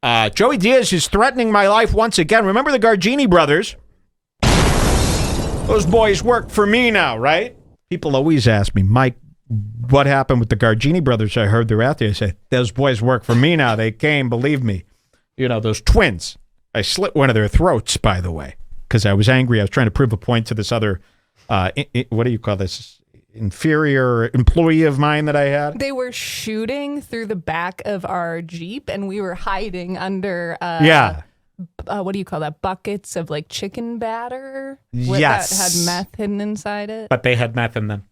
Joey Diaz is threatening my life once again. Remember the Gargini brothers? Those boys work for me now, right? People always ask me, Mike, what happened with the Gargini brothers? I heard they're out there. I said, those boys work for me now. They came, believe me. You know, those twins. I slit one of their throats, by the way, because I was angry. I was trying to prove a point to this other, what do you call this, inferior employee of mine that I had. They were shooting through the back of our Jeep, and we were hiding under, what do you call that, buckets of like chicken batter? Yes. That had meth hidden inside it. But they had meth in them.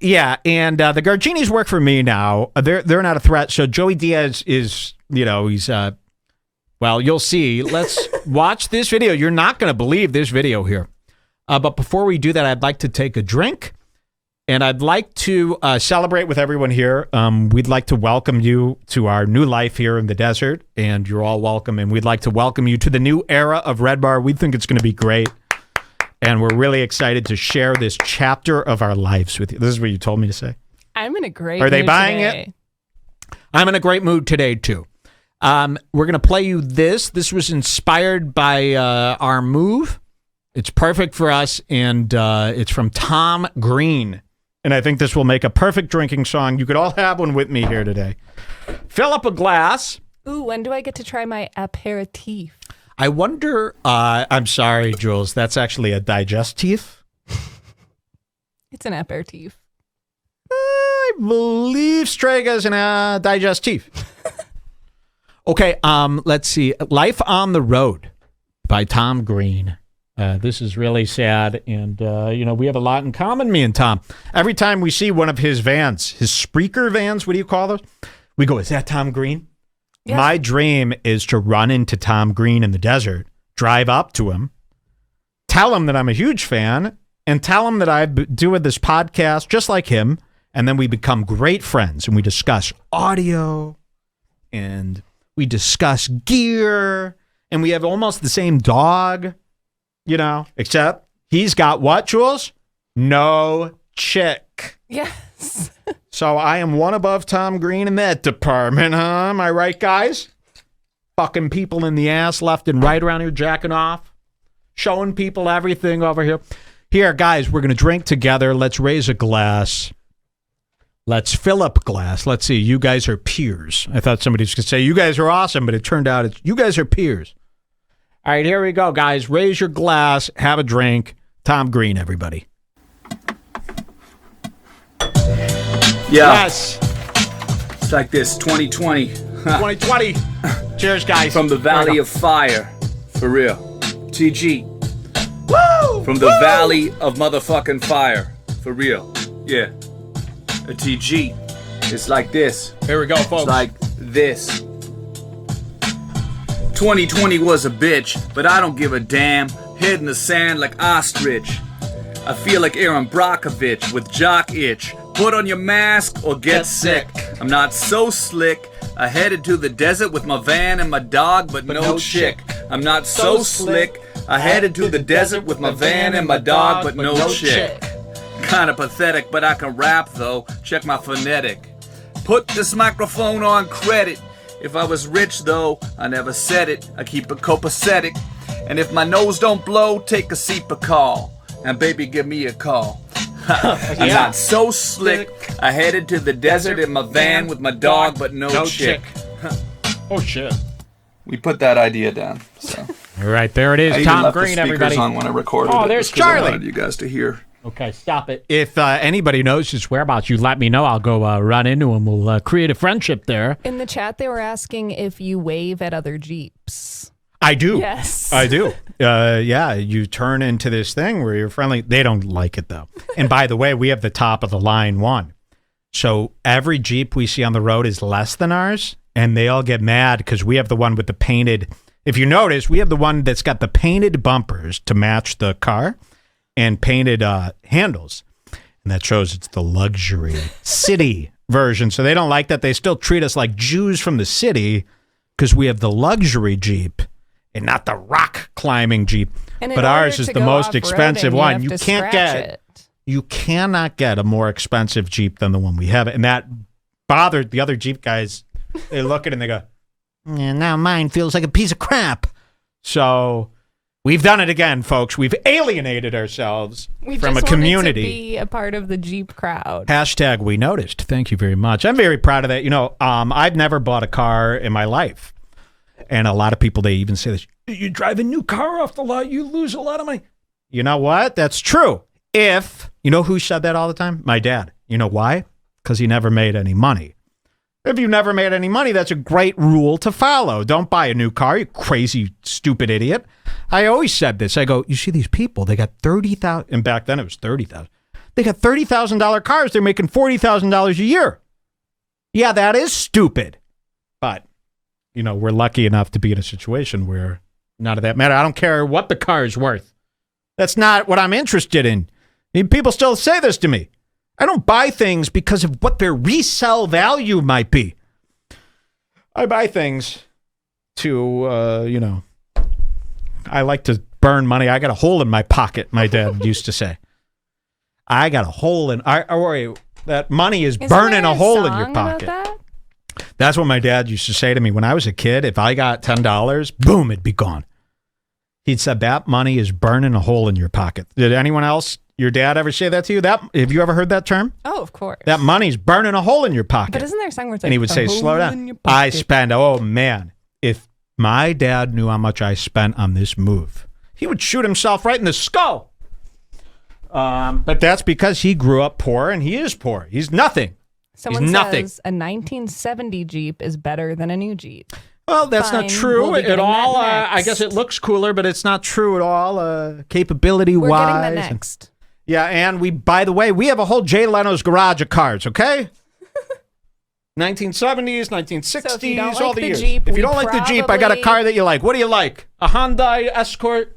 Yeah, and the Garginis work for me now. They're not a threat. So Joey Diaz is, you know, he's, well, you'll see. Let's watch this video. You're not going to believe this video here. But before we do that, I'd like to take a drink, and I'd like to celebrate with everyone here. We'd like to welcome you to our new life here in the desert, and you're all welcome. And we'd like to welcome you to the new era of Red Bar. We think it's going to be great. And we're really excited to share this chapter of our lives with you. This is what you told me to say. I'm in a great mood. Are they buying today. it? I'm in a great mood today, too. We're going to play you this. This was inspired by our move. It's perfect for us, and it's from Tom Green. And I think this will make a perfect drinking song. You could all have one with me here today. Fill up a glass. Ooh, when do I get to try my aperitif? I wonder, I'm sorry, Jules, that's actually a digestif. It's an aperitif. I believe Strega's an digestif. Okay, let's see. Life on the Road by Tom Green. This is really sad, and, you know, we have a lot in common, me and Tom. Every time we see one of his vans, his Spreaker vans, what do you call those? We go, is that Tom Green? Yes. My dream is to run into Tom Green in the desert, drive up to him, tell him that I'm a huge fan, and tell him that I'm doing this podcast just like him, and then we become great friends, and we discuss audio, and we discuss gear, and we have almost the same dog, you know, except he's got what, Jules? No chick. Yes. So I am one above Tom Green in that department, huh? Am I right, guys? Fucking people in the ass left and right around here, jacking off, showing people everything over here. Here, guys, we're going to drink together. Let's raise a glass. Let's fill up a glass. Let's see. You guys are peers. I thought somebody was going to say, you guys are awesome, but it turned out it's you guys are peers. All right, here we go, guys. Raise your glass. Have a drink. Tom Green, everybody. Yeah. Yes. It's like this, 2020. 2020. Cheers, guys. From the Valley of Fire. For real. TG. Woo! From the Valley of motherfucking Fire. For real. Yeah. A TG. It's like this. Here we go, folks. It's like this. 2020 was a bitch, but I don't give a damn. Head in the sand like ostrich. I feel like Aaron Brockovich with jock itch. Put on your mask or get sick. I'm not so slick. I headed to the desert with my van and my dog, but no chick. I'm not so slick. I headed to the desert with my van and my dog, but no chick. Kinda pathetic, but I can rap though. Check my phonetic. Put this microphone on credit. If I was rich though, I never said it. I keep it copacetic. And if my nose don't blow, take a call. And baby, give me a call. I'm not so slick. I headed to the desert in my van with my dog, but no chick. Oh shit! We put that idea down. So. All right, there it is. I Tom even left Green, the everybody. On when I recorded oh, it, there's just 'cause I Charlie. wanted you guys to hear. Okay, stop it. If anybody knows his whereabouts, you let me know. I'll go run into him. We'll create a friendship there. In the chat, they were asking if you wave at other Jeeps. I do. Yes. I do. Yeah, you turn into this thing where you're friendly. They don't like it, though. And by the way, we have the top of the line one. So every Jeep we see on the road is less than ours, and they all get mad because we have the one with the painted. If you notice, we have the one that's got the painted bumpers to match the car and painted handles. And that shows it's the luxury city version. So they don't like that. They still treat us like Jews from the city because we have the luxury Jeep and not the rock climbing Jeep. But ours is the most expensive one. You You cannot get a more expensive Jeep than the one we have. And that bothered the other Jeep guys. They look at it and they go, And now mine feels like a piece of crap. So we've done it again, folks. We've alienated ourselves from a community. We just wanted to be a part of the Jeep crowd. Hashtag we noticed. Thank you very much. I'm very proud of that. You know, I've never bought a car in my life. And a lot of people, they even say this, you drive a new car off the lot, you lose a lot of money. You know what? That's true. You know who said that all the time? My dad. You know why? Because he never made any money. If you never made any money, that's a great rule to follow. Don't buy a new car, you crazy, stupid idiot. I always said this. I go, you see these people, they got $30,000, and back then it was $30,000. They got $30,000 cars, they're making $40,000 a year. Yeah, that is stupid. But, you know, we're lucky enough to be in a situation where none of that matter. I don't care what the car is worth. That's not what I'm interested in. I mean, people still say this to me. I don't buy things because of what their resale value might be. I buy things to, you know, I like to burn money. I got a hole in my pocket, my dad used to say. I got a hole in, that money is burning a hole in your pocket. That's what my dad used to say to me when I was a kid. If I got $10, boom, it'd be gone. He'd said that money is burning a hole in your pocket. Did anyone else, your dad, ever say that to you? Have you ever heard that term? Oh, of course. That money's burning a hole in your pocket. But isn't there a song where it's like, and he would say, slow down. I spend, oh man, if my dad knew how much I spent on this move, he would shoot himself right in the skull. But that's because he grew up poor and he is poor. He's nothing. Someone says a 1970 Jeep is better than a new Jeep. Well, that's not true at all. I guess it looks cooler, but it's not true at all. Capability-wise. We're getting that next. Yeah, and by the way, we have a whole Jay Leno's garage of cars, okay? 1970s, 1960s, so if you don't all like the years. Jeep, if you don't like the Jeep, I got a car that you like. What do you like? A Hyundai Escort?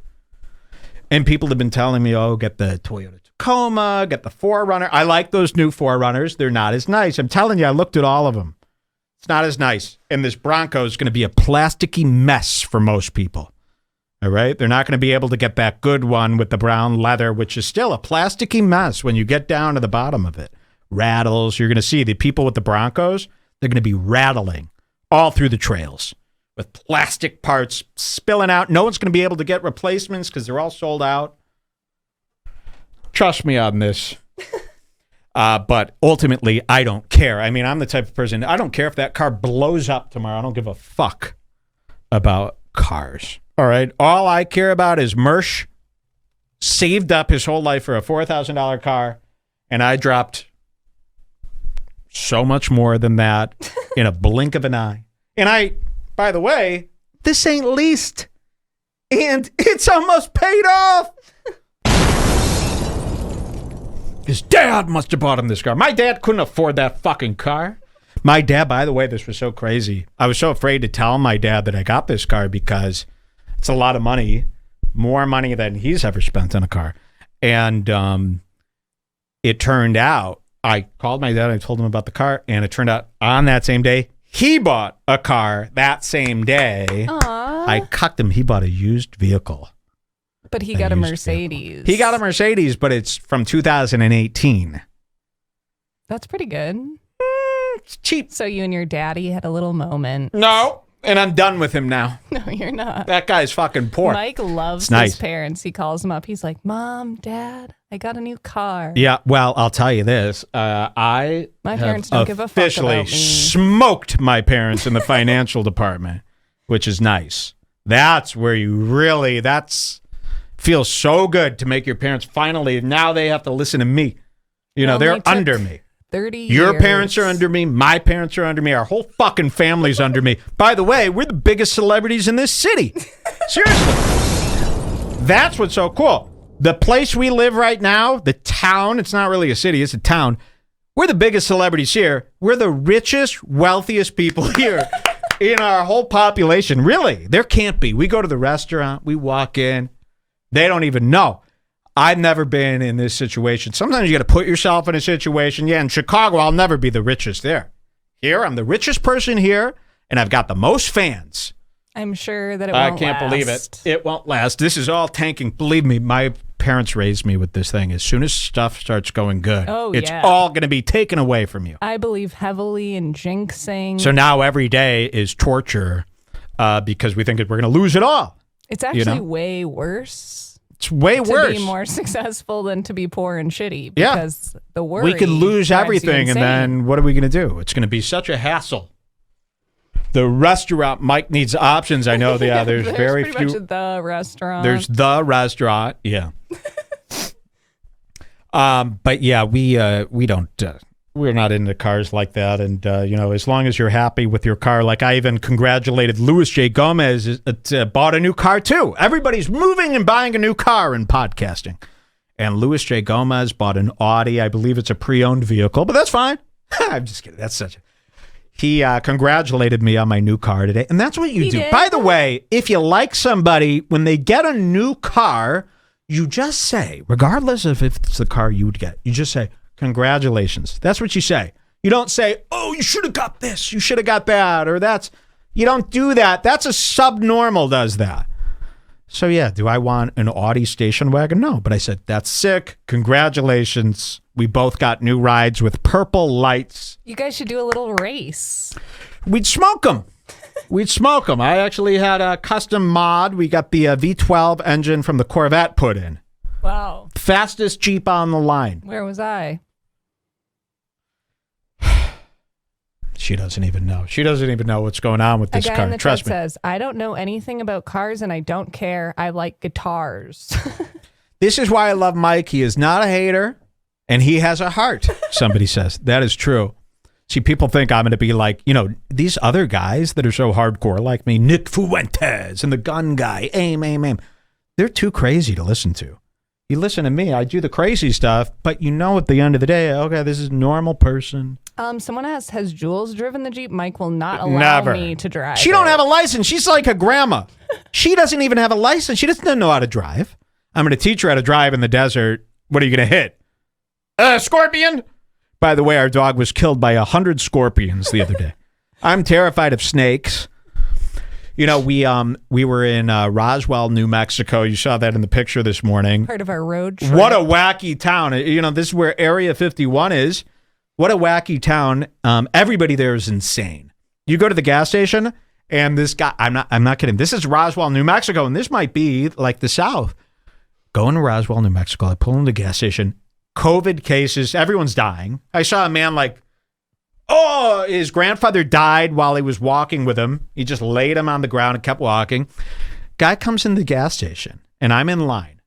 And people have been telling me, oh, get the Toyota Tacoma, get the 4Runner. I like those new 4Runners. They're not as nice. I'm telling you, I looked at all of them. It's not as nice. And this Bronco is going to be a plasticky mess for most people. All right? They're not going to be able to get that good one with the brown leather, which is still a plasticky mess when you get down to the bottom of it. Rattles. You're going to see the people with the Broncos, they're going to be rattling all through the trails with plastic parts spilling out. No one's going to be able to get replacements because they're all sold out. Trust me on this. But ultimately, I don't care. I mean, I'm the type of person, I don't care if that car blows up tomorrow. I don't give a fuck about cars. All right? All I care about is Mersh saved up his whole life for a $4,000 car, and I dropped so much more than that in a blink of an eye. And by the way, this ain't leased, and it's almost paid off. His dad must have bought him this car. My dad couldn't afford that fucking car. My dad, by the way, this was so crazy. I was so afraid to tell my dad that I got this car because it's a lot of money, more money than he's ever spent on a car. And it turned out, I called my dad, I told him about the car, and it turned out on that same day, he bought a car that same day. Aww. I cucked him. He bought a used vehicle. But he got a Mercedes. He got a Mercedes, but it's from 2018. That's pretty good. It's cheap. So you and your daddy had a little moment. No, and I'm done with him now. No, you're not. That guy's fucking poor. Mike loves his parents. He calls them up. He's like, Mom, Dad, I got a new car. Yeah, well, I'll tell you this. My parents don't give a fuck about me. Officially smoked my parents in the financial department, which is nice. That's where you really, feels so good to make your parents finally, now they have to listen to me. You know, they're under me. 30 years. Your parents are under me. My parents are under me. Our whole fucking family's under me. By the way, we're the biggest celebrities in this city. Seriously. That's what's so cool. The place we live right now, the town, it's not really a city, it's a town. We're the biggest celebrities here. We're the richest, wealthiest people here in our whole population. Really, there can't be. We go to the restaurant, we walk in, they don't even know. I've never been in this situation. Sometimes you got to put yourself in a situation. Yeah, in Chicago, I'll never be the richest there. Here, I'm the richest person here, and I've got the most fans. I'm sure that it won't last. I can't believe it. It won't last. This is all tanking. Believe me, my parents raised me with this thing. As soon as stuff starts going good, it's all going to be taken away from you. I believe heavily in jinxing. So now every day is torture because we think that we're going to lose it all. It's actually way worse. It's way worse. To be more successful than to be poor and shitty. Because the worry we could lose drives everything, you and then what are we going to do? It's going to be such a hassle. The restaurant, Mike needs options. I know. Yeah, there's very pretty few. Much the restaurant. There's the restaurant. Yeah. But yeah, we don't. We're not into cars like that, and as long as you're happy with your car, like I even congratulated Luis J. Gomez, bought a new car too. Everybody's moving and buying a new car in podcasting, and Luis J. Gomez bought an Audi. I believe it's a pre-owned vehicle, but that's fine. I'm just kidding. That's such a. He congratulated me on my new car today, and that's what you do. Did? By the way, if you like somebody when they get a new car, you just say, regardless of if it's the car you would get, you just say, congratulations. That's what you say. You don't say, oh, you should have got this, you should have got that, or you don't do that. That's a subnormal does that. So yeah, do I want an Audi station wagon? No, but I said, that's sick. Congratulations. We both got new rides with purple lights. You guys should do a little race. We'd smoke them. I actually had a custom mod. We got the V12 engine from the Corvette put in. Wow. Fastest Jeep on the line. Where was I? She doesn't even know. She doesn't even know what's going on with this A guy car. in the Trust chat me. says, I don't know anything about cars and I don't care. I like guitars. This is why I love Mike. He is not a hater and he has a heart. Somebody says. That is true. See, people think I'm going to be like, these other guys that are so hardcore like me, Nick Fuentes and the gun guy, aim. They're too crazy to listen to. You listen to me, I do the crazy stuff, but at the end of the day, okay, this is a normal person. Someone has Jules driven the Jeep? Mike will not allow me to drive. She don't have a license. She's like a grandma. She doesn't even have a license. She doesn't know how to drive. I'm going to teach her how to drive in the desert. What are you going to hit? Scorpion? By the way, our dog was killed by 100 scorpions the other day. I'm terrified of snakes. We were in Roswell, New Mexico. You saw that in the picture this morning. Part of our road trip. What a wacky town. This is where Area 51 is. What a wacky town. Everybody there is insane. You go to the gas station and this guy, I'm not kidding. This is Roswell, New Mexico, and this might be like the South. Going to Roswell, New Mexico. I pull in the gas station. COVID cases. Everyone's dying. I saw a man his grandfather died while he was walking with him. He just laid him on the ground and kept walking. Guy comes in the gas station, and I'm in line,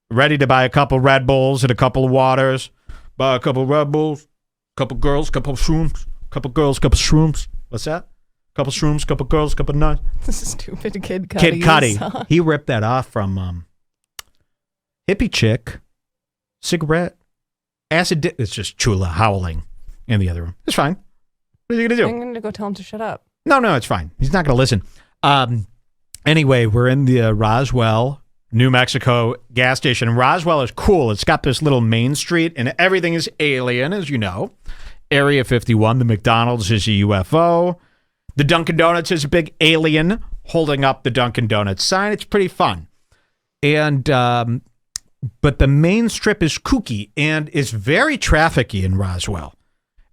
ready to buy a couple Red Bulls and a couple of waters. Buy a couple Red Bulls, couple girls, couple shrooms, couple girls, couple shrooms. What's that? Couple shrooms, couple girls, couple nuts. This is stupid Kid Cudi. Kid Cudi. He ripped that off from Hippie Chick, Cigarette, Acid. It's just Chula howling in the other room. It's fine. What are you going to do? I'm going to go tell him to shut up. No, it's fine. He's not going to listen. Anyway, we're in the Roswell, New Mexico gas station. Roswell is cool. It's got this little main street, and everything is alien, as you know. Area 51, the McDonald's is a UFO. The Dunkin' Donuts is a big alien holding up the Dunkin' Donuts sign. It's pretty fun. And but the main strip is kooky and is very trafficky in Roswell.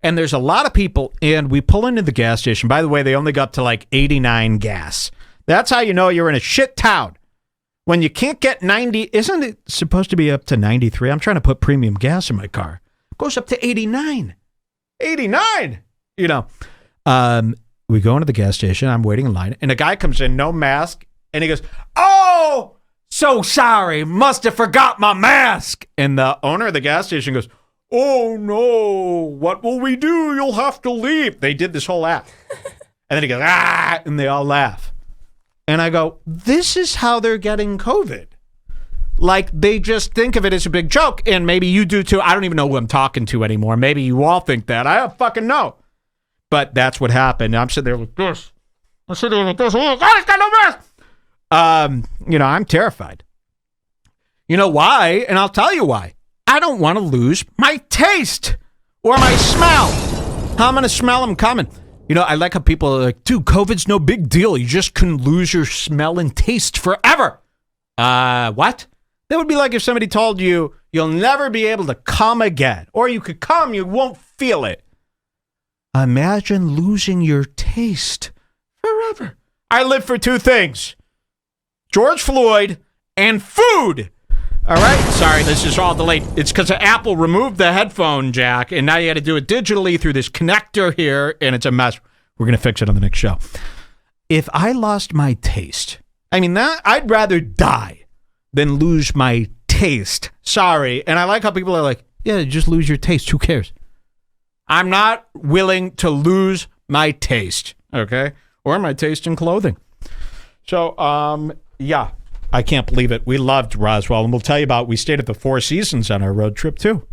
And there's a lot of people, and we pull into the gas station. By the way, they only got to like 89 gas. That's how you know you're in a shit town. When you can't get 90, isn't it supposed to be up to 93? I'm trying to put premium gas in my car. It goes up to 89. 89! We go into the gas station. I'm waiting in line, and a guy comes in, no mask, and he goes, "Oh, so sorry. Must have forgot my mask." And the owner of the gas station goes, "Oh, no, what will we do? You'll have to leave." They did this whole act. And then he goes, "Ah," and they all laugh. And I go, this is how they're getting COVID. Like, they just think of it as a big joke, and maybe you do too. I don't even know who I'm talking to anymore. Maybe you all think that. I don't fucking know. But that's what happened. I'm sitting there like this. I'm sitting there like this. Oh, God, he's got no mask. I'm terrified. You know why? And I'll tell you why. I don't want to lose my taste or my smell. How I'm going to smell them coming. I like how people are like, dude, COVID's no big deal. You just can lose your smell and taste forever. What? That would be like if somebody told you you'll never be able to come again. Or you could come, you won't feel it. Imagine losing your taste forever. I live for two things: George Floyd and food. All right. Sorry, this is all delayed. It's because Apple removed the headphone jack, and now you got to do it digitally through this connector here, and it's a mess. We're going to fix it on the next show. If I lost my taste, I mean, I'd rather die than lose my taste. Sorry. And I like how people are like, yeah, just lose your taste. Who cares? I'm not willing to lose my taste, okay? Or my taste in clothing. So, yeah, I can't believe it. We loved Roswell, and we'll tell you we stayed at the Four Seasons on our road trip, too.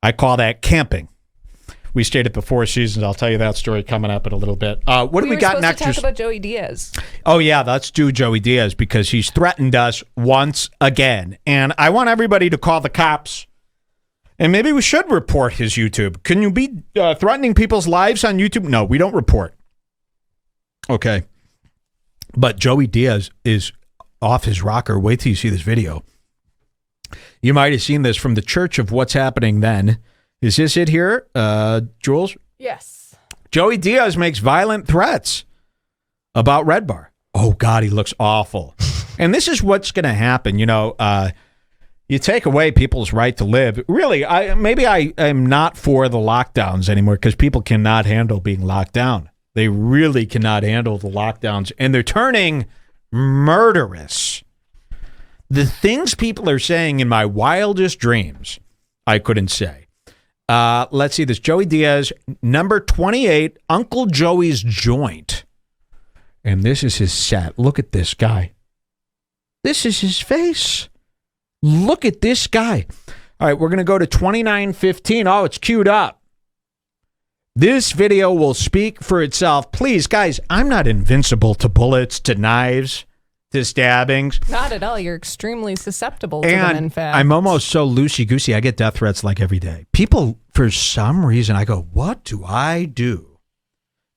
I call that camping. We stayed at the Four Seasons. I'll tell you that story coming up in a little bit. What do we got next? We were supposed to talk about Joey Diaz. Oh, yeah, let's do Joey Diaz because he's threatened us once again. And I want everybody to call the cops. And maybe we should report his YouTube. Can you be threatening people's lives on YouTube? No, we don't report. Okay. But Joey Diaz is off his rocker. Wait till you see this video. You might have seen this from the Church of What's Happening Then. Is this it here, Jules? Yes. Joey Diaz makes violent threats about Redbar. Oh, God, he looks awful. And this is what's going to happen. You know, you take away people's right to live. Really, maybe I am not for the lockdowns anymore because people cannot handle being locked down. They really cannot handle the lockdowns, and they're turning murderous. The things people are saying in my wildest dreams, I couldn't say. Let's see this. Joey Diaz, number 28, Uncle Joey's Joint. And this is his set. Look at this guy. This is his face. Look at this guy. All right, we're going to go to 29:15. Oh, it's queued up. This video will speak for itself. Please, guys, I'm not invincible to bullets, to knives, to stabbings. Not at all. You're extremely susceptible to them, in fact. I'm almost so loosey-goosey. I get death threats like every day. People, for some reason, I go, what do I do?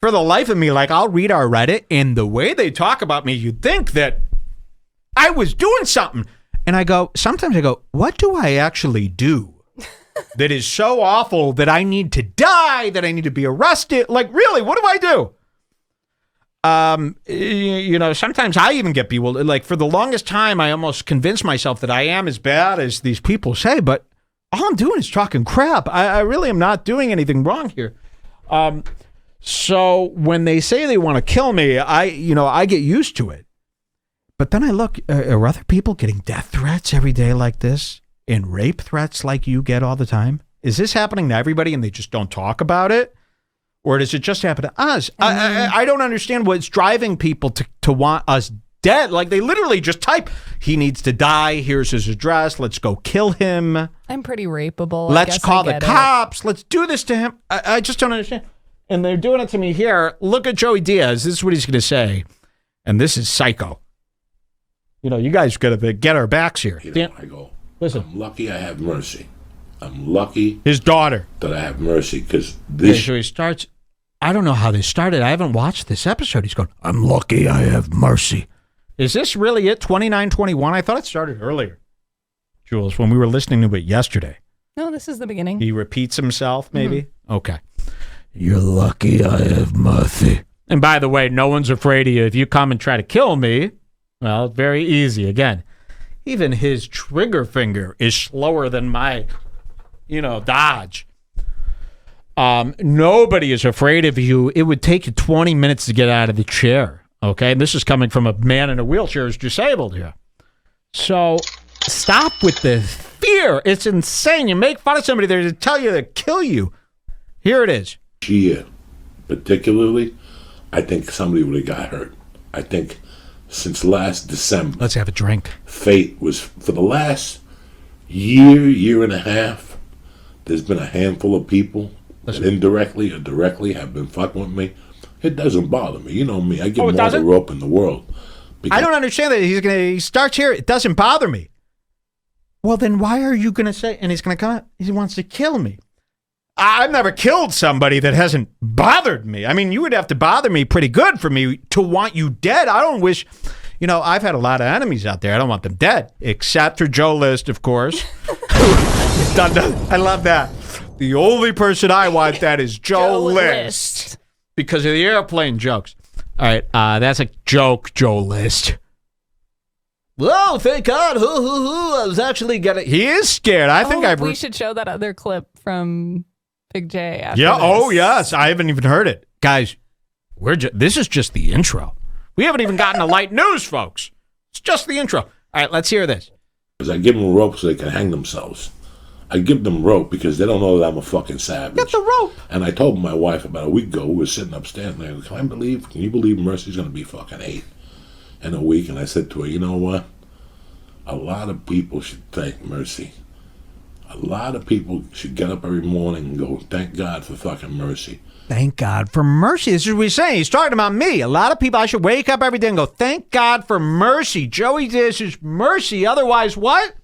For the life of me, like, I'll read our Reddit, and the way they talk about me, you'd think that I was doing something. And sometimes I go, what do I actually do that is so awful that I need to die, that I need to be arrested? Like, really, what do I do? You know, sometimes I even get bewildered. Like, for the longest time, I almost convinced myself that I am as bad as these people say, but all I'm doing is talking crap. I really am not doing anything wrong here. So when they say they want to kill me, I get used to it. But then I look, are other people getting death threats every day like this? And rape threats like you get all the time? Is this happening to everybody and they just don't talk about it? Or does it just happen to us? I don't understand what's driving people to want us dead. Like, they literally just type, he needs to die, here's his address, let's go kill him. I'm pretty rapeable. Let's call the cops, let's do this to him. I just don't understand. And they're doing it to me here. Look at Joey Diaz. This is what he's going to say. And this is psycho. You know, you guys got to get our backs here. You know, I go, listen. I'm lucky I have mercy. I'm lucky. His daughter. That I have mercy because this. Okay, so he starts. I don't know how this started. I haven't watched this episode. He's going, I'm lucky I have mercy. Is this really it? 29:21? I thought it started earlier, Jules, when we were listening to it yesterday. No, this is the beginning. He repeats himself, maybe? Mm-hmm. Okay. You're lucky I have mercy. And by the way, no one's afraid of you. If you come and try to kill me, well, very easy. Again, even his trigger finger is slower than my, dodge. Nobody is afraid of you. It would take you 20 minutes to get out of the chair. Okay. And this is coming from a man in a wheelchair who's disabled here. So stop with the fear. It's insane. You make fun of somebody there to tell you to kill you. Here it is. Year, particularly, I think somebody would have got hurt. I think since last December. Let's have a drink. Fate was, for the last year and a half, there's been a handful of people that indirectly or directly have been fucking with me. It doesn't bother me. You know me. I give him all the rope in the world. I don't understand that. He starts here. It doesn't bother me. Well, then why are you going to say, and he's going to come out, he wants to kill me. I've never killed somebody that hasn't bothered me. I mean, you would have to bother me pretty good for me to want you dead. I don't wish, I've had a lot of enemies out there. I don't want them dead, except for Joe List, of course. I love that. The only person I want that is Joe List because of the airplane jokes. All right, that's a joke, Joe List. Whoa, thank God. I was actually getting... He is scared. I think we should show that other clip from Big J after Yeah, this. oh, yes. I haven't even heard it. Guys, this is just the intro. We haven't even gotten to light news, folks. It's just the intro. All right, let's hear this. I give them rope so they can hang themselves. I give them rope because they don't know that I'm a fucking savage. Get the rope. And I told my wife about a week ago, we were sitting upstairs, and I go, can you believe Mercy's going to be fucking 8 in a week? And I said to her, you know what? A lot of people should thank Mercy. A lot of people should get up every morning and go, thank God for fucking Mercy. Thank God for mercy. This is what he's saying. He's talking about me. A lot of people, I should wake up every day and go, thank God for mercy. Joey Diaz is mercy. Otherwise what?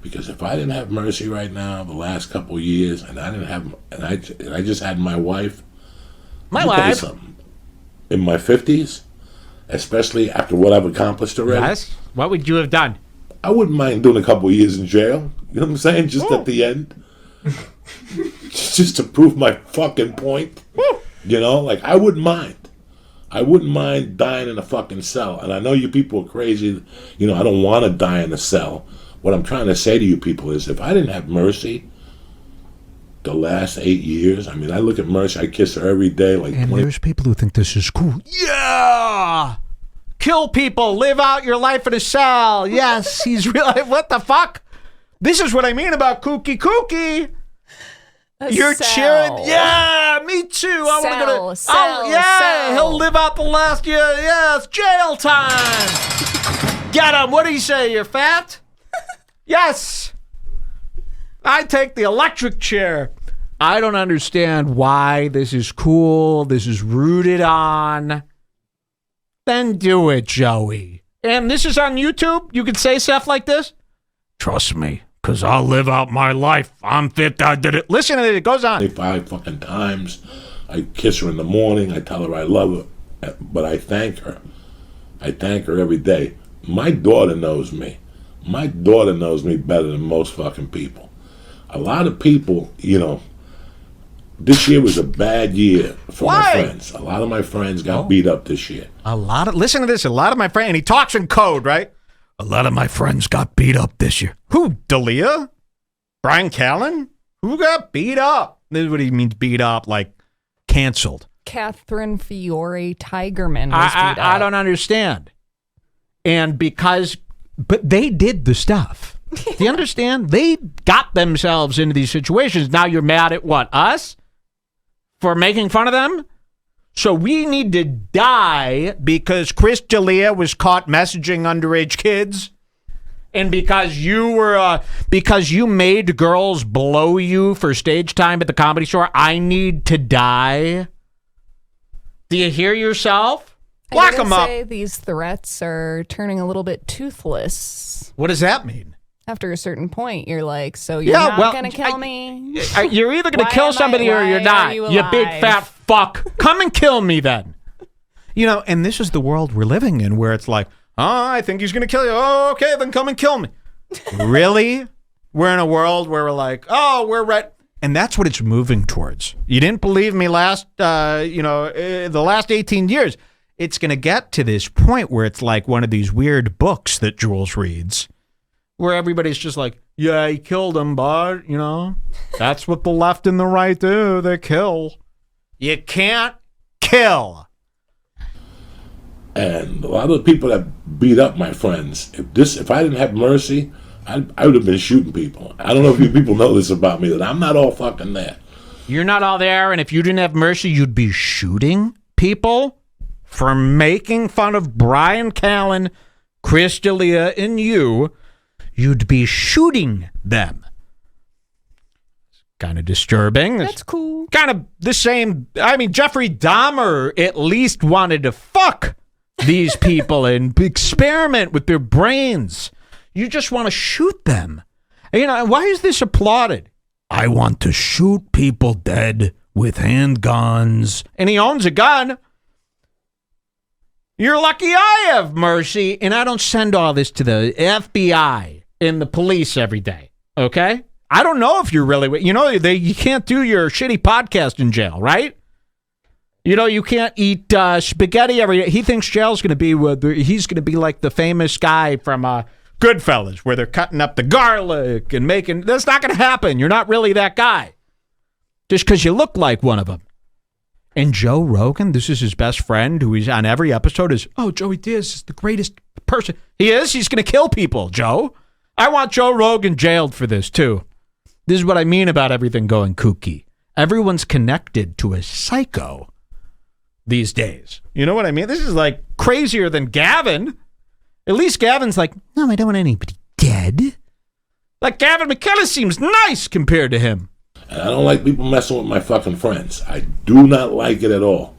Because if I didn't have Mercy right now, the last couple of years, and I didn't have, and I just had my wife. My let me tell you wife. something. In my 50s, especially after what I've accomplished already. Yes? What would you have done? I wouldn't mind doing a couple of years in jail. You know what I'm saying? Just at the end. Just to prove my fucking point. You know? Like, I wouldn't mind. I wouldn't mind dying in a fucking cell. And I know you people are crazy. You know, I don't want to die in a cell. What I'm trying to say to you people is, if I didn't have Mercy the last 8 years, I mean, I look at Mercy, I kiss her every day. Like, And there's people who think this is cool. Yeah! Kill people. Live out your life in a cell. Yes, he's real. What the fuck? This is what I mean about kooky. You're cell. cheering. Yeah, me too. I want to go to. Cell. He'll live out the last year. Yes, jail time. Get him. What do you say? You're fat? Yes. I take the electric chair. I don't understand why this is cool. This is rooted on. Then do it, Joey. And this is on YouTube? You can say stuff like this? Trust me, because I'll live out my life. I'm fit. I did it. Listen to it. It goes on. 5 fucking times. I kiss her in the morning. I tell her I love her. But I thank her. I thank her every day. My daughter knows me. My daughter knows me better than most fucking people. A lot of people, you know, this year was a bad year for my friends. A lot of my friends got beat up this year. Listen to this. A lot of my friends, and he talks in code, right? A lot of my friends got beat up this year. Who? Dalia? Brian Callen? Who got beat up? This is what he means beat up, like canceled. Catherine Fiore Tigerman was beat up. I don't understand. And but they did the stuff. Do you understand? They got themselves into these situations. Now you're mad at what? Us? For making fun of them? So we need to die because Chris D'Elia was caught messaging underage kids, and because you made girls blow you for stage time at the Comedy Store. I need to die. Do you hear yourself? Lock them up. Say these threats are turning a little bit toothless. What does that mean? After a certain point, you're like, so you're not going to kill me? You're either going to kill somebody or you're not. You big fat fuck. Come and kill me then. You know, and this is the world we're living in where it's like, oh, I think he's going to kill you. Oh, okay, then come and kill me. Really? We're in a world where we're like, oh, we're right. And that's what it's moving towards. You didn't believe me the last 18 years. It's going to get to this point where it's like one of these weird books that Jules reads, where everybody's just like, yeah, he killed him, but, you know, that's what the left and the right do. They kill. You can't kill. And a lot of the people that beat up my friends, if I didn't have Mercy, I would have been shooting people. I don't know if you people know this about me, that I'm not all fucking there. You're not all there, and if you didn't have Mercy, you'd be shooting people for making fun of Brian Callen, Chris D'Elia, and you. You'd be shooting them. Kind of disturbing. That's cool. Kind of the same. I mean, Jeffrey Dahmer at least wanted to fuck these people and experiment with their brains. You just want to shoot them. You know, why is this applauded? I want to shoot people dead with handguns. And he owns a gun. You're lucky I have Mercy, and I don't send all this to the FBI and the police every day, okay? I don't know if you're really, you can't do your shitty podcast in jail, right? You know, you can't eat spaghetti every day. He thinks jail's going to be he's going to be like the famous guy from Goodfellas, where they're cutting up the garlic and making. That's not going to happen. You're not really that guy. Just because you look like one of them. And Joe Rogan, this is his best friend, who he's on every episode, is, oh, Joey Diaz is the greatest person. He is? He's going to kill people, Joe. I want Joe Rogan jailed for this, too. This is what I mean about everything going kooky. Everyone's connected to a psycho these days. You know what I mean? This is like crazier than Gavin. At least Gavin's like, no, I don't want anybody dead. Like Gavin McKenna seems nice compared to him. And I don't like people messing with my fucking friends. I do not like it at all.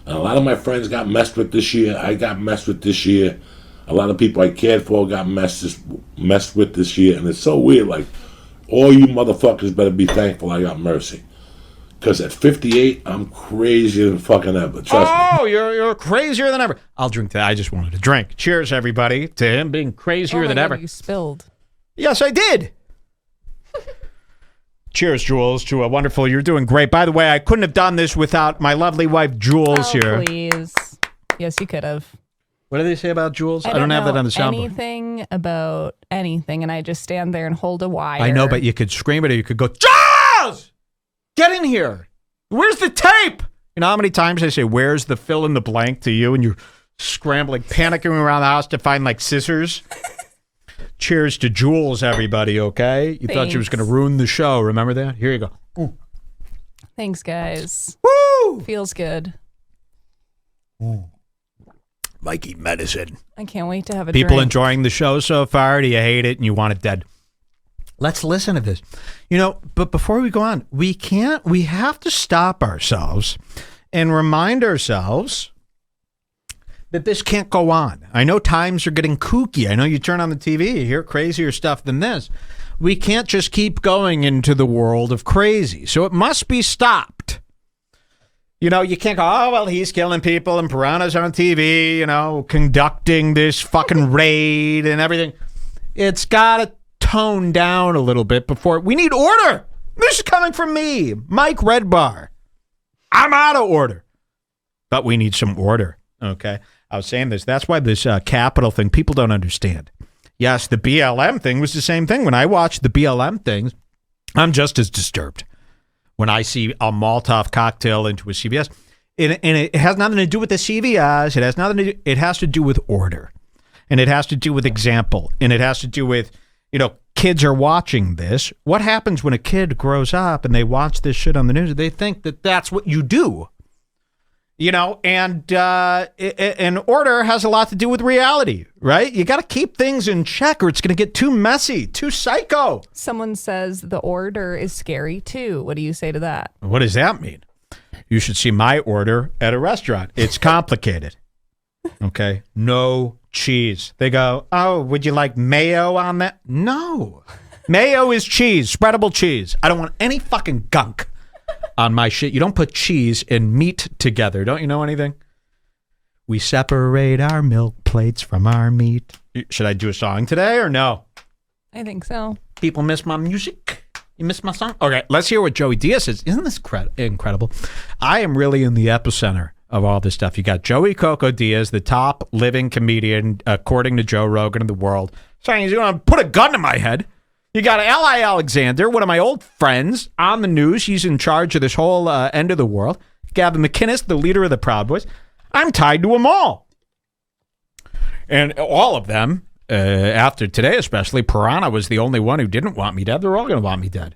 And a lot of my friends got messed with this year. I got messed with this year. A lot of people I cared for got messed with this year. And it's so weird. Like, all you motherfuckers better be thankful I got mercy. Because at 58, I'm crazier than fucking ever. Trust me. Oh, you're crazier than ever. I'll drink that. I just wanted to drink. Cheers, everybody, to him being crazier than ever. You spilled. Yes, I did. Cheers, Jules, to a wonderful. You're doing great. By the way, I couldn't have done this without my lovely wife, Jules, here. Please. Yes, you could have. What do they say about Jules? I don't have that on the soundboard. Anything about anything, and I just stand there and hold a wire. I know, but you could scream it, or you could go, Jules! Get in here. Where's the tape? You know how many times I say, where's the fill in the blank to you? And you're scrambling, panicking around the house to find like scissors. Cheers to Jules, everybody, okay? You thought she was going to ruin the show. Remember that? Here you go. Ooh. Thanks, guys. Woo! Feels good. Mikey medicine. I can't wait to have a People drink. enjoying the show so far? Do you hate it and you want it dead? Let's listen to this. You know, but before we go on, we have to stop ourselves and remind ourselves that this can't go on. I know times are getting kooky. I know you turn on the TV, you hear crazier stuff than this. We can't just keep going into the world of crazy. So it must be stopped. You know, you can't go, oh, well, he's killing people and Piranha's on TV, you know, conducting this fucking raid and everything. It's got to tone down a little bit before we need order. This is coming from me, Mike Redbar. I'm out of order, but we need some order. Okay. I was saying this. That's why this capital thing, people don't understand. Yes, the BLM thing was the same thing. When I watch the BLM things, I'm just as disturbed when I see a Molotov cocktail into a CVS. And it has nothing to do with the CVS. It has nothing to do. It has to do with order, and it has to do with example, and it has to do with, you know, kids are watching this. What happens when a kid grows up and they watch this shit on the news? They think that that's what you do, you know, and order has a lot to do with reality, right? You got to keep things in check or it's going to get too messy, too psycho. Someone says the order is scary too. What do you say to that? What does that mean? You should see my order at a restaurant. It's complicated. Okay. No cheese. They go, oh, would you like mayo on that? No. Mayo is cheese, spreadable cheese. I don't want any fucking gunk on my shit. You don't put cheese and meat together. Don't you know anything? We separate our milk plates from our meat. Should I do a song today or no? I think so. People miss my music. You missed my song? Okay, let's hear what Joey Diaz says. Isn't this incredible? I am really in the epicenter of all this stuff. You got Joey Coco Diaz, the top living comedian, according to Joe Rogan in the world, saying he's going to put a gun to my head. You got L.I. Alexander, one of my old friends, on the news. He's in charge of this whole end of the world. Gavin McInnes, the leader of the Proud Boys. I'm tied to them all. And all of them, after today especially, Piranha was the only one who didn't want me dead. They're all going to want me dead.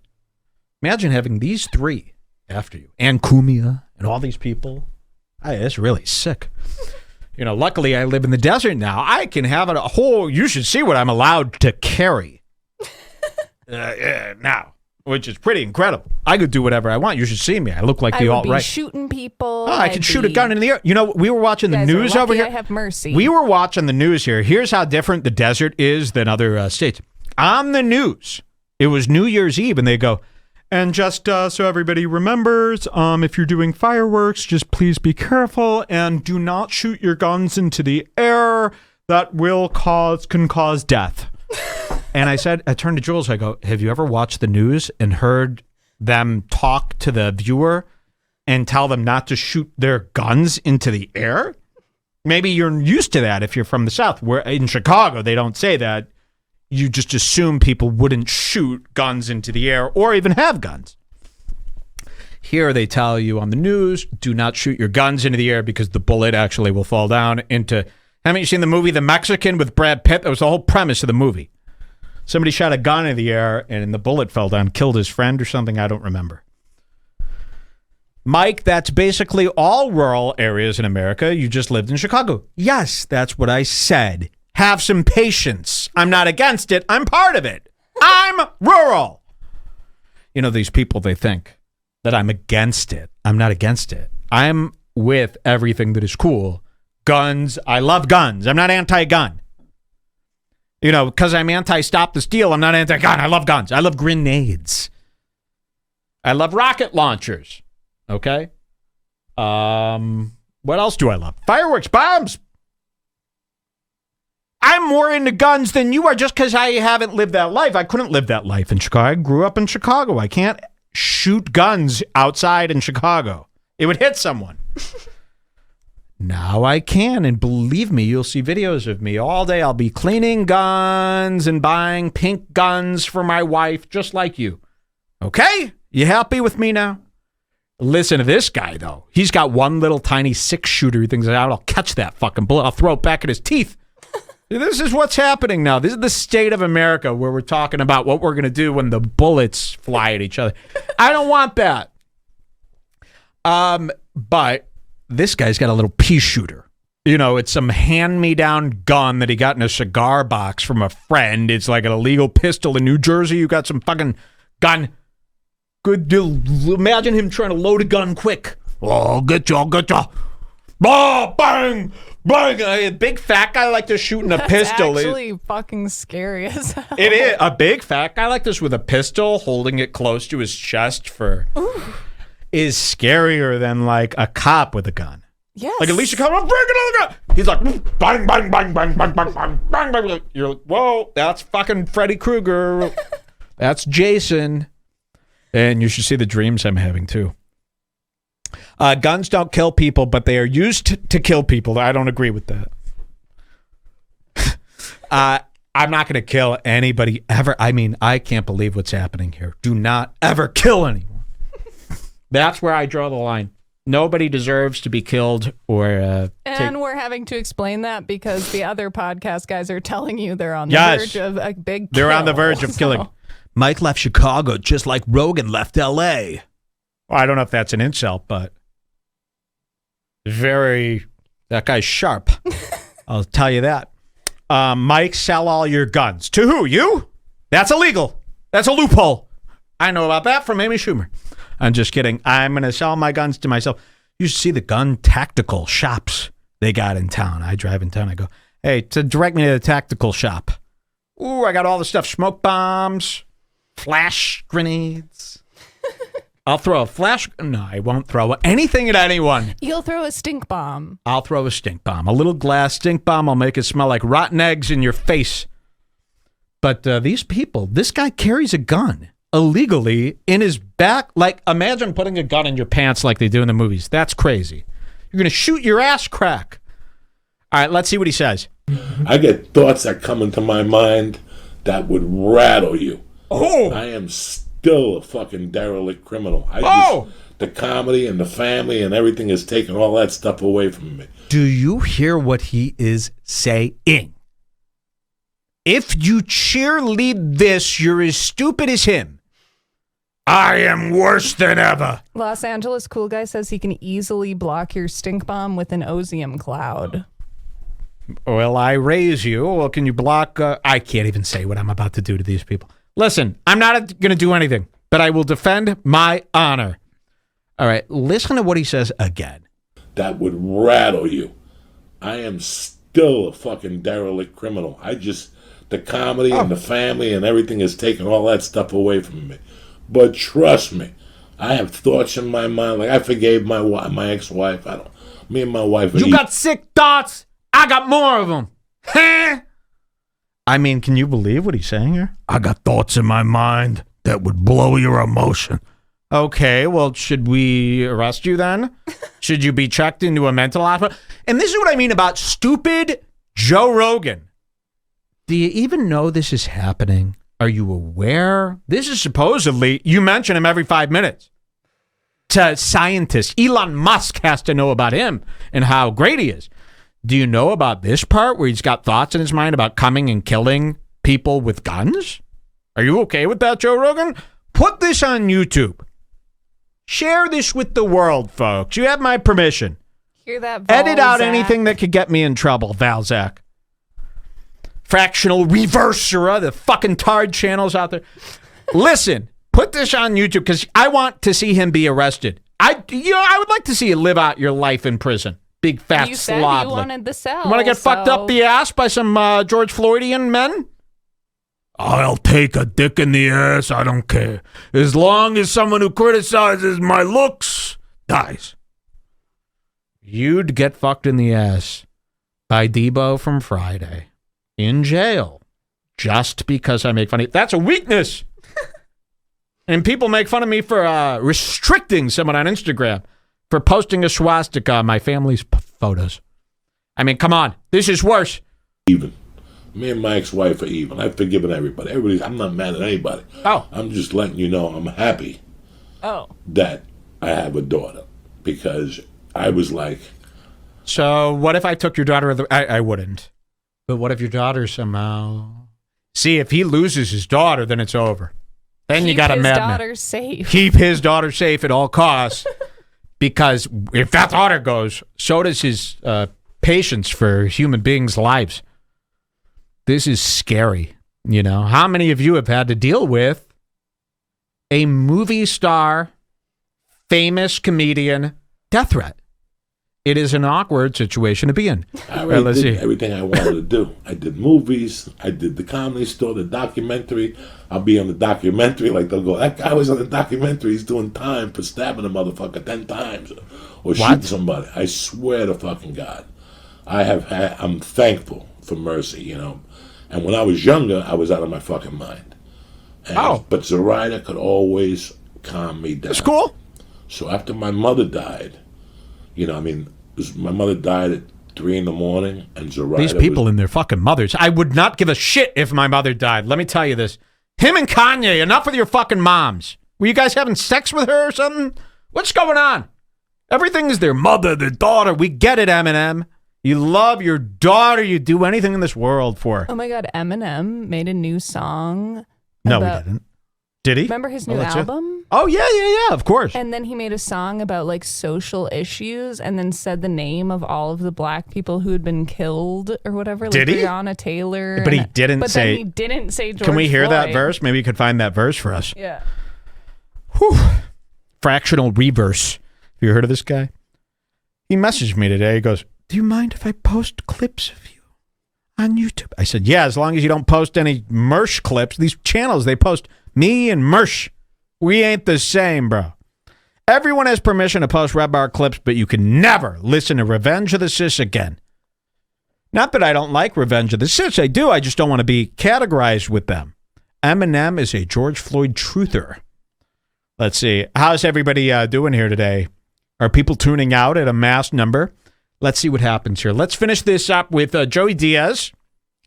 Imagine having these three after you. And Kumia and all these people. It's really sick. You know, luckily I live in the desert now. I can have a whole, you should see what I'm allowed to carry now, which is pretty incredible. I could do whatever I want. You should see me. I look like the alt-right. I would be shooting people. Oh, I could shoot a gun in the air. You know, we were watching the news over here. I have mercy. We were watching the news here. Here's how different the desert is than other states. On the news, it was New Year's Eve, and they go, and just so everybody remembers, if you're doing fireworks, just please be careful and do not shoot your guns into the air. That can cause death. And I turned to Jules, I go, have you ever watched the news and heard them talk to the viewer and tell them not to shoot their guns into the air? Maybe you're used to that if you're from the South, where in Chicago they don't say that. You just assume people wouldn't shoot guns into the air or even have guns. Here they tell you on the news, do not shoot your guns into the air because the bullet actually will fall down into... Haven't you seen the movie The Mexican with Brad Pitt? That was the whole premise of the movie. Somebody shot a gun in the air and the bullet fell down, killed his friend or something. I don't remember. Mike, that's basically all rural areas in America. You just lived in Chicago. Yes, that's what I said. Have some patience. I'm not against it. I'm part of it. I'm rural. You know, these people, they think that I'm against it. I'm not against it. I'm with everything that is cool. Guns. I love guns. I'm not anti-gun. You know, because I'm anti-stop the steal, I'm not anti-gun. I love guns. I love grenades. I love rocket launchers. Okay? What else do I love? Fireworks, bombs. I'm more into guns than you are just because I haven't lived that life. I couldn't live that life in Chicago. I grew up in Chicago. I can't shoot guns outside in Chicago. It would hit someone. Now I can, and believe me, you'll see videos of me all day. I'll be cleaning guns and buying pink guns for my wife, just like you. Okay? You happy with me now? Listen to this guy, though. He's got one little tiny 6-shooter. He thinks, I'll catch that fucking bullet. I'll throw it back in his teeth. This is what's happening now. This is the state of America where we're talking about what we're going to do when the bullets fly at each other. I don't want that. But this guy's got a little pea shooter. You know, it's some hand-me-down gun that he got in a cigar box from a friend. It's like an illegal pistol in New Jersey. You got some fucking gun. Good deal. Imagine him trying to load a gun quick. Oh, I'll get you. Oh, bang, bang. A big fat guy like to shoot in a pistol. That's actually fucking scary as hell. It is. A big fat guy like this with a pistol holding it close to his chest is scarier than like a cop with a gun. Yes. Like at least you come up, break another gun. He's like, bang, bang, bang, bang, bang, bang, bang, bang, bang. You're like, whoa, that's fucking Freddy Krueger. That's Jason. And you should see the dreams I'm having too. Guns don't kill people, but they are used to kill people. I don't agree with that. I'm not going to kill anybody ever. I mean, I can't believe what's happening here. Do not ever kill anyone. That's where I draw the line. Nobody deserves to be killed or... we're having to explain that because the other podcast guys are telling you they're on the verge of a big kill. They're on the verge of killing. Mike left Chicago just like Rogan left L.A. Well, I don't know if that's an insult, but... That guy's sharp. I'll tell you that. Mike, sell all your guns. To who? You? That's illegal. That's a loophole. I know about that from Amy Schumer. I'm just kidding. I'm going to sell my guns to myself. You should see the gun tactical shops they got in town. I drive in town. I go, hey, direct me to the tactical shop. Ooh, I got all the stuff. Smoke bombs, flash grenades. I'll throw a flash. No, I won't throw anything at anyone. You'll throw a stink bomb. I'll throw a stink bomb. A little glass stink bomb. I'll make it smell like rotten eggs in your face. But these people, this guy carries a gun illegally in his back. Like, imagine putting a gun in your pants like they do in the movies. That's crazy. You're going to shoot your ass crack. All right, let's see what he says. I get thoughts that come into my mind that would rattle you. Oh! I am still a fucking derelict criminal. The comedy and the family and everything is taking all that stuff away from me. Do you hear what he is saying? If you cheerlead this, you're as stupid as him. I am worse than ever. Los Angeles cool guy says he can easily block your stink bomb with an osium cloud. Well, I raise you. Well, can you block? I can't even say what I'm about to do to these people. Listen, I'm not going to do anything, but I will defend my honor. All right, listen to what he says again. That would rattle you. I am still a fucking derelict criminal. The comedy and the family and everything is taking all that stuff away from me. But trust me, I have thoughts in my mind. Like, I forgave my ex-wife. Me and my wife. You got sick thoughts. I got more of them. Huh? I mean, can you believe what he's saying here? I got thoughts in my mind that would blow your emotion. Okay, well, should we arrest you then? Should you be checked into a mental hospital? And this is what I mean about stupid Joe Rogan. Do you even know this is happening? Are you aware? This is supposedly, you mention him every 5 minutes. To scientists, Elon Musk has to know about him and how great he is. Do you know about this part where he's got thoughts in his mind about coming and killing people with guns? Are you okay with that, Joe Rogan? Put this on YouTube. Share this with the world, folks. You have my permission. Hear that, Edit out Valzac? anything that could get me in trouble, Valzac. Fractional reverser, the fucking tard channels out there. Listen, put this on YouTube because I want to see him be arrested. I would like to see you live out your life in prison. Big fat You said slob. you wanted the cell. You want to get fucked up the ass by some George Floydian men? I'll take a dick in the ass. I don't care. As long as someone who criticizes my looks dies. You'd get fucked in the ass by Debo from Friday in jail just because I make fun of you. That's a weakness. And people make fun of me for restricting someone on Instagram for posting a swastika on my family's photos. I mean, come on. This is worse. Even. Me and my ex-wife are even. I've forgiven everybody. I'm not mad at anybody. Oh. I'm just letting you know I'm happy that I have a daughter. Because I was like... So what if I took your daughter? I wouldn't. But what if your daughter somehow... See, if he loses his daughter, then it's over. Then you got a madman. Keep his daughter safe. Keep his daughter safe at all costs. Because if that daughter goes, so does his patience for human beings' lives. This is scary. You know, how many of you have had to deal with a movie star, famous comedian death threat? It is an awkward situation to be in. I already did everything I wanted to do. I did movies. I did the Comedy Store, the documentary. I'll be on the documentary. Like, they'll go, that guy was on the documentary. He's doing time for stabbing a motherfucker 10 times. Or shooting somebody. I swear to fucking God. I'm thankful for mercy, you know. And when I was younger, I was out of my fucking mind. But Zoraida could always calm me down. That's cool. So after my mother died, you know, I mean, my mother died at 3 a.m, and Zoraida. These people and their fucking mothers. I would not give a shit if my mother died. Let me tell you this. Him and Kanye, enough with your fucking moms. Were you guys having sex with her or something? What's going on? Everything is their mother, their daughter. We get it, Eminem. You love your daughter. You do anything in this world for her. Oh my God, Eminem made a new song. No, he didn't. Did he? Remember his new album? Oh, yeah, of course. And then he made a song about like social issues and then said the name of all of the black people who had been killed or whatever. Like Did he? Breonna Taylor. But he didn't but say. Then he didn't say George Can we hear that Floyd. verse? Maybe you could find that verse for us. Yeah. Whew. Fractional reverse. Have you heard of this guy? He messaged me today. He goes, do you mind if I post clips of you on YouTube? I said, yeah, as long as you don't post any Mersh clips. These channels, they post me and Mersh. We ain't the same, bro. Everyone has permission to post Redbar clips, but you can never listen to Revenge of the Sis again. Not that I don't like Revenge of the Sis. I do. I just don't want to be categorized with them. Eminem is a George Floyd truther. Let's see. How's everybody doing here today? Are people tuning out at a mass number? Let's see what happens here. Let's finish this up with Joey Diaz.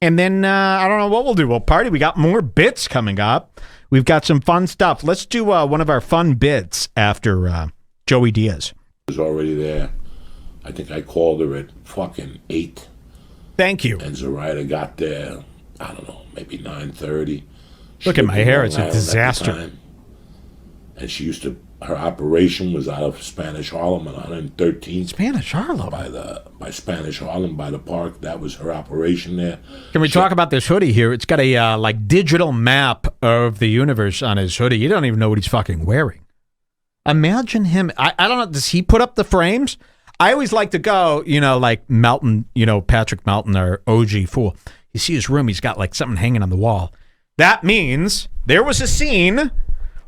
And then I don't know what we'll do. We'll party. We got more bits coming up. We've got some fun stuff. Let's do one of our fun bits after Joey Diaz. Was already there. I think I called her at fucking 8. Thank you. And Zoraida got there, I don't know, maybe 9:30. Look at my hair. It's a disaster. And she used to, her operation was out of Spanish Harlem on 113th. Spanish Harlem? By Spanish Harlem, by the park. That was her operation there. Can we talk about this hoodie here? It's got a like digital map of the universe on his hoodie. You don't even know what he's fucking wearing. Imagine him. I don't know. Does he put up the frames? I always like to go, you know, like Melton, you know, Patrick Melton, our OG fool. You see his room, he's got like something hanging on the wall. That means there was a scene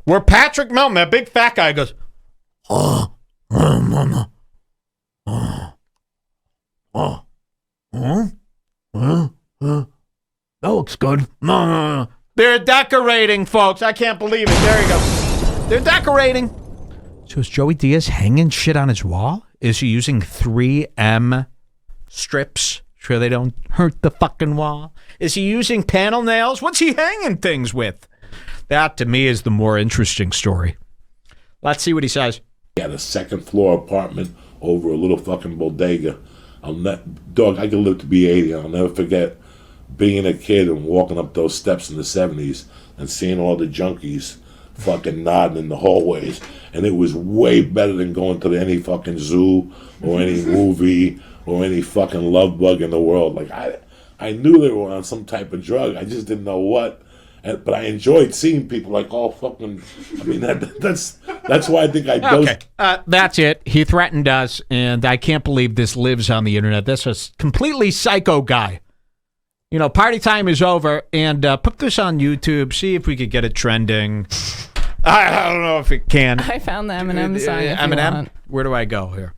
where Patrick Melton, that big fat guy, goes, mama. That looks good. No. They're decorating, folks. I can't believe it. There you go. They're decorating. So is Joey Diaz hanging shit on his wall? Is he using 3M strips so they don't hurt the fucking wall? Is he using panel nails? What's he hanging things with? That, to me, is the more interesting story. Let's see what he says. He had a second-floor apartment over a little fucking bodega. Dog, I could live to be 80. I'll never forget being a kid and walking up those steps in the 70s and seeing all the junkies fucking nodding in the hallways. And it was way better than going to any fucking zoo or any movie or any fucking love bug in the world. Like, I knew they were on some type of drug. I just didn't know what. But I enjoyed seeing people like all fucking. I mean, that's why I think I. Okay, that's it. He threatened us, and I can't believe this lives on the internet. This is a completely psycho guy. You know, party time is over, and put this on YouTube. See if we could get it trending. I don't know if it can. I found the Eminem song. Eminem. Where do I go here?